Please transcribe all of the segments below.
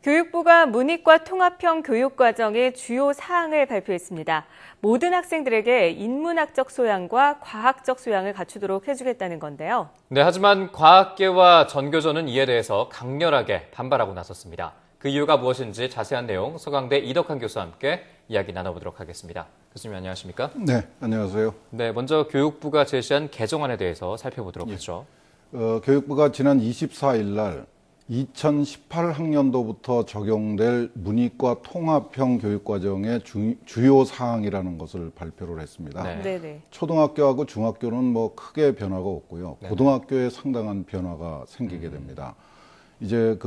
교육부가 문이과 통합형 교육과정의 주요 사항을 발표했습니다. 모든 학생들에게 인문학적 소양과 과학적 소양을 갖추도록 해주겠다는 건데요. 네, 하지만 과학계와 전교조는 이에 대해서 강렬하게 반발하고 나섰습니다. 그 이유가 무엇인지 자세한 내용 서강대 이덕환 교수와 함께 이야기 나눠보도록 하겠습니다. 교수님 안녕하십니까? 네, 안녕하세요. 네, 먼저 교육부가 제시한 개정안에 대해서 살펴보도록 하죠. 교육부가 지난 24일 날 2018학년도부터 적용될 문이과 통합형 교육과정의 주요 사항이라는 것을 발표를 했습니다. 네. 초등학교하고 중학교는 뭐 크게 변화가 없고요. 네네. 고등학교에 상당한 변화가 생기게 됩니다. 이제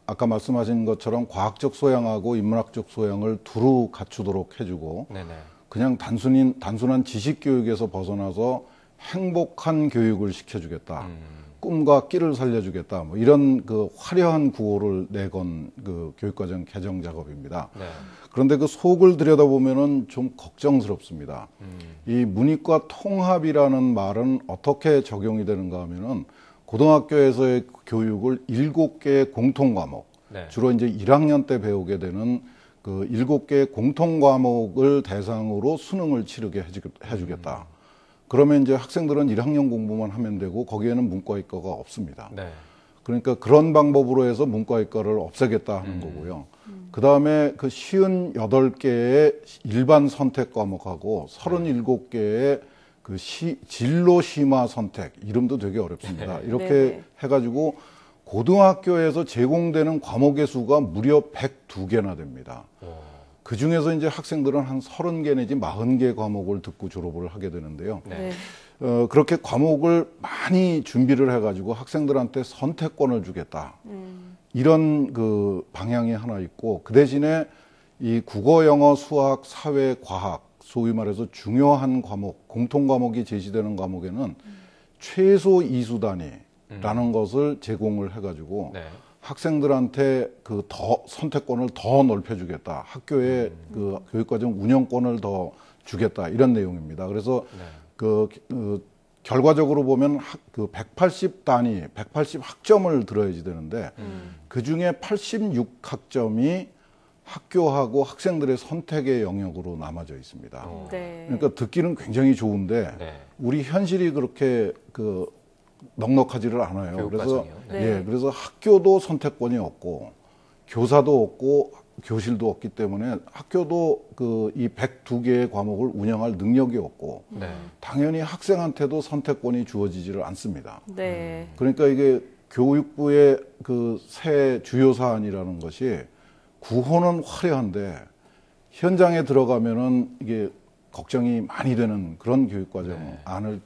아까 말씀하신 것처럼 과학적 소양하고 인문학적 소양을 두루 갖추도록 해주고 네네. 그냥 단순한 지식 교육에서 벗어나서 행복한 교육을 시켜주겠다. 꿈과 끼를 살려주겠다. 뭐 이런 화려한 구호를 내건 교육과정 개정 작업입니다. 네. 그런데 그 속을 들여다보면은 좀 걱정스럽습니다. 이 문이과 통합이라는 말은 어떻게 적용이 되는가 하면은 고등학교에서의 교육을 7개의 공통 과목, 네. 주로 이제 1학년 때 배우게 되는 7개의 공통 과목을 대상으로 수능을 치르게 해주겠다. 그러면 이제 학생들은 1학년 공부만 하면 되고 거기에는 문과이과가 없습니다. 네. 그러니까 그런 방법으로 해서 문과이과를 없애겠다 하는 거고요. 그 다음에 58개의 일반 선택 과목하고 37개의 진로 심화 선택, 이름도 되게 어렵습니다. 이렇게 네. 해가지고 고등학교에서 제공되는 과목의 수가 무려 102개나 됩니다. 그 중에서 이제 학생들은 한 30개 내지 40개 과목을 듣고 졸업을 하게 되는데요. 네. 그렇게 과목을 많이 준비를 해가지고 학생들한테 선택권을 주겠다. 이런 방향이 하나 있고, 그 대신에 이 국어, 영어, 수학, 사회, 과학, 소위 말해서 중요한 과목, 공통 과목이 제시되는 과목에는 최소 이수 단위라는 것을 제공을 해가지고 네. 학생들한테 선택권을 더 넓혀주겠다. 학교의 교육과정 운영권을 더 주겠다. 이런 내용입니다. 그래서 결과적으로 보면 180 단위, 180 학점을 들어야지 되는데 그 중에 86학점이 학교하고 학생들의 선택의 영역으로 남아져 있습니다. 네. 그러니까 듣기는 굉장히 좋은데 네. 우리 현실이 그렇게 넉넉하지를 않아요. 그래서 교육과정이요? 네. 그래서 학교도 선택권이 없고 교사도 없고 교실도 없기 때문에 학교도 이 102개의 과목을 운영할 능력이 없고 네. 당연히 학생한테도 선택권이 주어지지를 않습니다. 네. 그러니까 이게 교육부의 새 주요 사안이라는 것이 구호는 화려한데 현장에 들어가면은 이게 걱정이 많이 되는 그런 교육과정 안을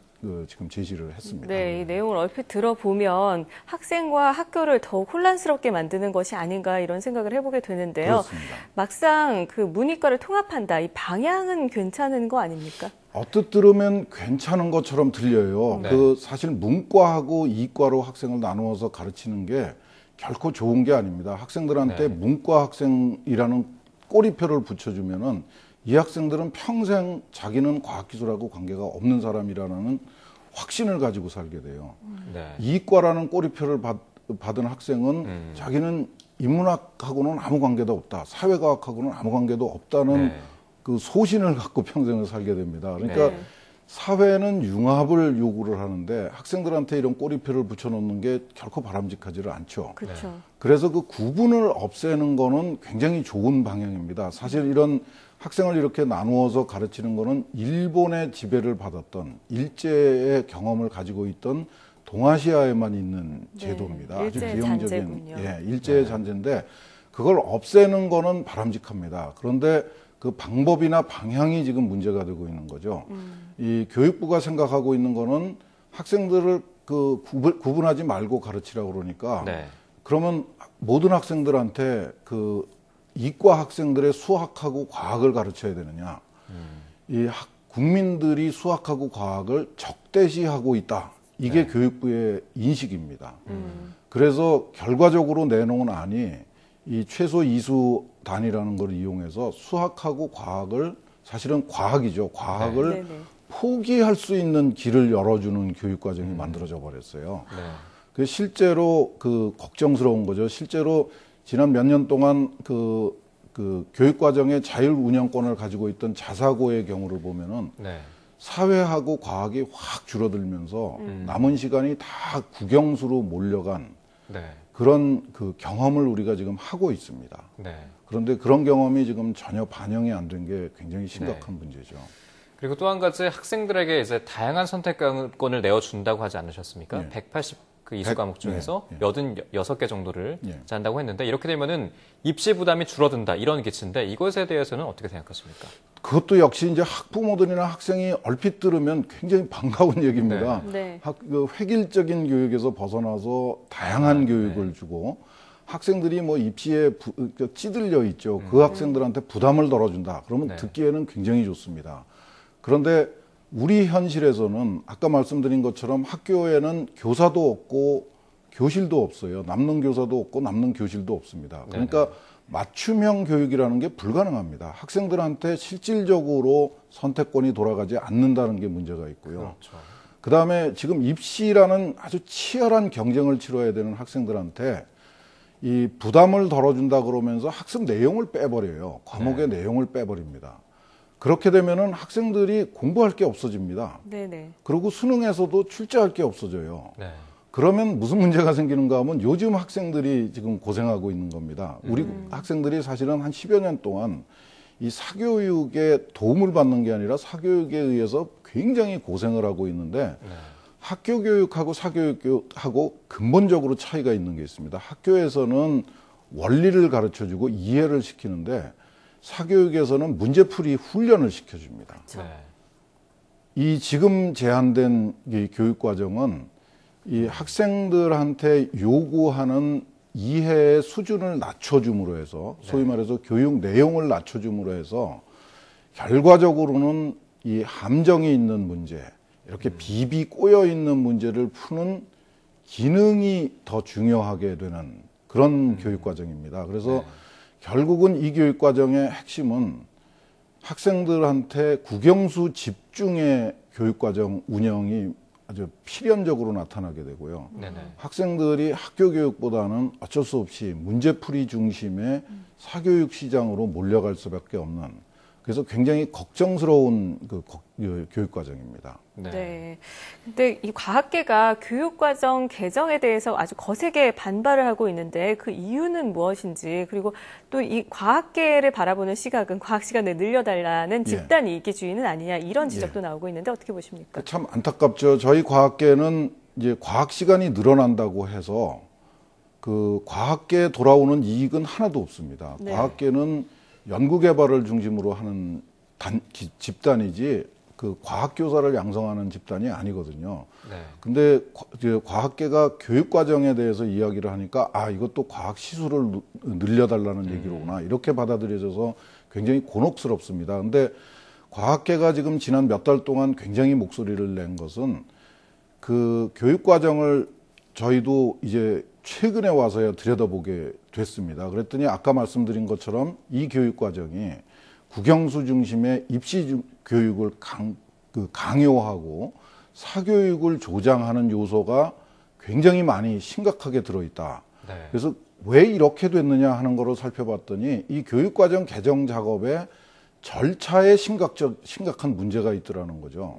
지금 제시를 했습니다. 네, 이 내용을 얼핏 들어보면 학생과 학교를 더욱 혼란스럽게 만드는 것이 아닌가 이런 생각을 해보게 되는데요. 그렇습니다. 막상 문이과를 통합한다, 이 방향은 괜찮은 거 아닙니까? 언뜻 들으면 괜찮은 것처럼 들려요. 네. 사실 문과하고 이과로 학생을 나누어서 가르치는 게 결코 좋은 게 아닙니다. 학생들한테 네. 문과 학생이라는 꼬리표를 붙여주면은 이 학생들은 평생 자기는 과학기술하고 관계가 없는 사람이라는 확신을 가지고 살게 돼요. 네. 이과라는 꼬리표를 받은 학생은 자기는 인문학하고는 아무 관계도 없다. 사회과학하고는 아무 관계도 없다는 네. 소신을 갖고 평생을 살게 됩니다. 그러니까 네. 사회는 융합을 요구를 하는데 학생들한테 이런 꼬리표를 붙여놓는 게 결코 바람직하지를 않죠. 그렇죠. 그래서 구분을 없애는 거는 굉장히 좋은 방향입니다. 사실 이런 학생을 이렇게 나누어서 가르치는 거는 일본의 지배를 받았던 일제의 경험을 가지고 있던 동아시아에만 있는 제도입니다. 아주 일제의 기형적인 잔재군요. 일제의 잔재인데 그걸 없애는 거는 바람직합니다. 그런데 그 방법이나 방향이 지금 문제가 되고 있는 거죠. 이 교육부가 생각하고 있는 거는 학생들을 구분하지 말고 가르치라고 그러니까 네. 그러면 모든 학생들한테 이과 학생들의 수학하고 과학을 가르쳐야 되느냐. 국민들이 수학하고 과학을 적대시하고 있다. 이게 교육부의 인식입니다. 그래서 결과적으로 내놓은 안이 이 최소 이수 단위라는 걸 이용해서 수학하고 과학을 사실은 과학이죠. 과학을 네네. 포기할 수 있는 길을 열어주는 교육과정이 만들어져 버렸어요. 네. 실제로 걱정스러운 거죠. 실제로 지난 몇 년 동안 그 교육과정의 자율 운영권을 가지고 있던 자사고의 경우를 보면은 네. 사회하고 과학이 확 줄어들면서 남은 시간이 다 국영수로 몰려간 네. 그런 그 경험을 우리가 지금 하고 있습니다. 네. 그런데 그런 경험이 지금 전혀 반영이 안 된 게 굉장히 심각한 문제죠. 그리고 또 한 가지 학생들에게 이제 다양한 선택권을 내어준다고 하지 않으셨습니까? 예. 180 그 이수 과목 중에서 예. 86개 정도를 예. 한다고 했는데 이렇게 되면은 입시 부담이 줄어든다 이런 기치인데 이것에 대해서는 어떻게 생각하십니까? 그것도 역시 이제 학부모들이나 학생이 얼핏 들으면 굉장히 반가운 얘기입니다. 네. 그 획일적인 교육에서 벗어나서 다양한 교육을 주고 학생들이 뭐 입시에 찌들려 있죠. 그 학생들한테 부담을 덜어준다. 그러면 네. 듣기에는 굉장히 좋습니다. 그런데 우리 현실에서는 아까 말씀드린 것처럼 학교에는 교사도 없고 교실도 없어요. 남는 교사도 없고 남는 교실도 없습니다. 그러니까 맞춤형 교육이라는 게 불가능합니다. 학생들한테 실질적으로 선택권이 돌아가지 않는다는 게 문제가 있고요. 그렇죠. 그다음에 지금 입시라는 아주 치열한 경쟁을 치러야 되는 학생들한테 이 부담을 덜어준다 그러면서 학습 내용을 빼버려요. 과목의 내용을 빼버립니다. 그렇게 되면은 학생들이 공부할 게 없어집니다. 네네. 그리고 수능에서도 출제할 게 없어져요. 네. 그러면 무슨 문제가 생기는가 하면 요즘 학생들이 지금 고생하고 있는 겁니다. 우리 학생들이 사실은 한 10여 년 동안 이 사교육에 도움을 받는 게 아니라 사교육에 의해서 굉장히 고생을 하고 있는데 학교 교육하고 사교육 교육하고 근본적으로 차이가 있는 게 있습니다. 학교에서는 원리를 가르쳐 주고 이해를 시키는데 사교육에서는 문제풀이 훈련을 시켜줍니다. 네. 이 지금 제한된 이 교육과정은 이 학생들한테 요구하는 이해의 수준을 낮춰줌으로 해서 소위 말해서 교육 내용을 낮춰줌으로 해서 결과적으로는 이 함정이 있는 문제, 이렇게 비비 꼬여 있는 문제를 푸는 기능이 더 중요하게 되는 그런 교육과정입니다. 그래서 결국은 이 교육과정의 핵심은 학생들한테 국영수 집중의 교육과정 운영이 아주 필연적으로 나타나게 되고요. 네네. 학생들이 학교 교육보다는 어쩔 수 없이 문제풀이 중심의 사교육 시장으로 몰려갈 수밖에 없는, 그래서 굉장히 걱정스러운 교육과정입니다. 네. 근데 이 과학계가 교육과정 개정에 대해서 아주 거세게 반발을 하고 있는데 그 이유는 무엇인지, 그리고 또 이 과학계를 바라보는 시각은 과학 시간을 늘려달라는 집단 이기주의는 아니냐, 이런 지적도 나오고 있는데 어떻게 보십니까? 참 안타깝죠. 저희 과학계는 이제 과학 시간이 늘어난다고 해서 그 과학계에 돌아오는 이익은 하나도 없습니다. 네. 과학계는 연구개발을 중심으로 하는 집단이지 그 과학교사를 양성하는 집단이 아니거든요. 네. 근데 과학계가 교육과정에 대해서 이야기를 하니까 아, 이것도 과학 시수를 늘려달라는 얘기로구나, 이렇게 받아들여져서 굉장히 곤혹스럽습니다. 근데 과학계가 지금 지난 몇 달 동안 굉장히 목소리를 낸 것은 그 교육과정을 저희도 이제 최근에 와서야 들여다보게 됐습니다. 그랬더니 아까 말씀드린 것처럼 이 교육과정이 국영수 중심의 입시 교육을 강요하고 사교육을 조장하는 요소가 굉장히 많이 심각하게 들어있다. 네. 그래서 왜 이렇게 됐느냐 하는 거를 살펴봤더니 이 교육과정 개정 작업에 절차에 심각한 문제가 있더라는 거죠.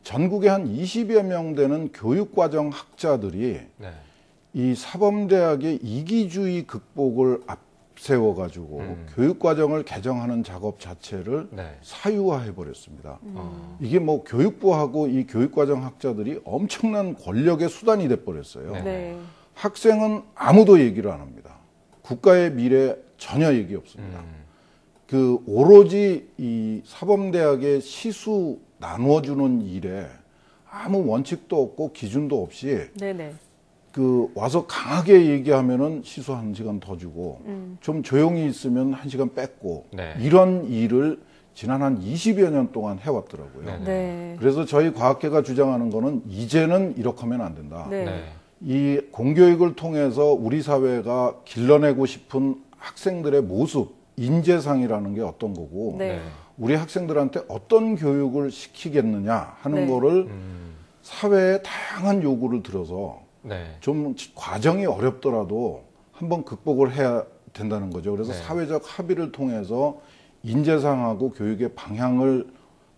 전국에 한 20여 명 되는 교육과정 학자들이 네. 이 사범대학의 이기주의 극복을 앞세워가지고 교육과정을 개정하는 작업 자체를 네. 사유화해버렸습니다. 이게 뭐 교육부하고 이 교육과정 학자들이 엄청난 권력의 수단이 돼버렸어요. 네. 네. 학생은 아무도 얘기를 안 합니다. 국가의 미래 전혀 얘기 없습니다. 그 오로지 이 사범대학의 시수 나누어주는 일에 아무 원칙도 없고 기준도 없이 네네. 그 와서 강하게 얘기하면은 시수 1시간 더 주고 좀 조용히 있으면 1시간 뺏고 네. 이런 일을 지난 한 20여 년 동안 해왔더라고요. 네. 네. 그래서 저희 과학계가 주장하는 거는 이제는 이렇게 하면 안 된다. 네. 네. 이 공교육을 통해서 우리 사회가 길러내고 싶은 학생들의 모습, 인재상이라는 게 어떤 거고 네. 네. 우리 학생들한테 어떤 교육을 시키겠느냐 하는 네. 거를 사회의 다양한 요구를 들어서 네. 좀 과정이 어렵더라도 한번 극복을 해야 된다는 거죠. 그래서 네. 사회적 합의를 통해서 인재상하고 교육의 방향을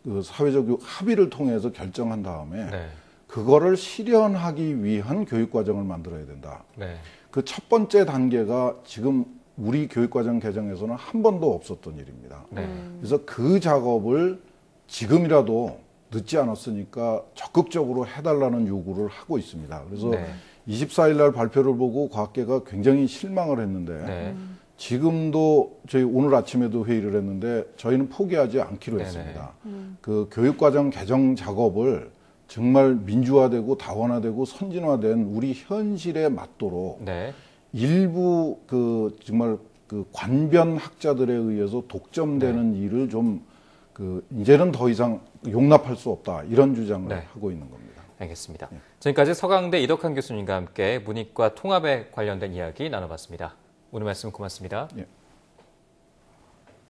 그 사회적 합의를 통해서 결정한 다음에 네. 그거를 실현하기 위한 교육과정을 만들어야 된다. 네. 그 첫 번째 단계가 지금 우리 교육과정 개정에서는 한 번도 없었던 일입니다. 네. 그래서 그 작업을 지금이라도 늦지 않았으니까 적극적으로 해달라는 요구를 하고 있습니다. 그래서 네. 24일 날 발표를 보고 과학계가 굉장히 실망을 했는데 네. 지금도 저희 오늘 아침에도 회의를 했는데 저희는 포기하지 않기로 네네. 했습니다. 그 교육과정 개정 작업을 정말 민주화되고 다원화되고 선진화된 우리 현실에 맞도록 네. 일부 그 정말 그 관변 학자들에 의해서 독점되는 일을 좀 그 이제는 더 이상 용납할 수 없다 이런 주장을 네. 하고 있는 겁니다. 알겠습니다. 지금까지 서강대 이덕환 교수님과 함께 문이과 통합에 관련된 이야기 나눠봤습니다. 오늘 말씀 고맙습니다. 예.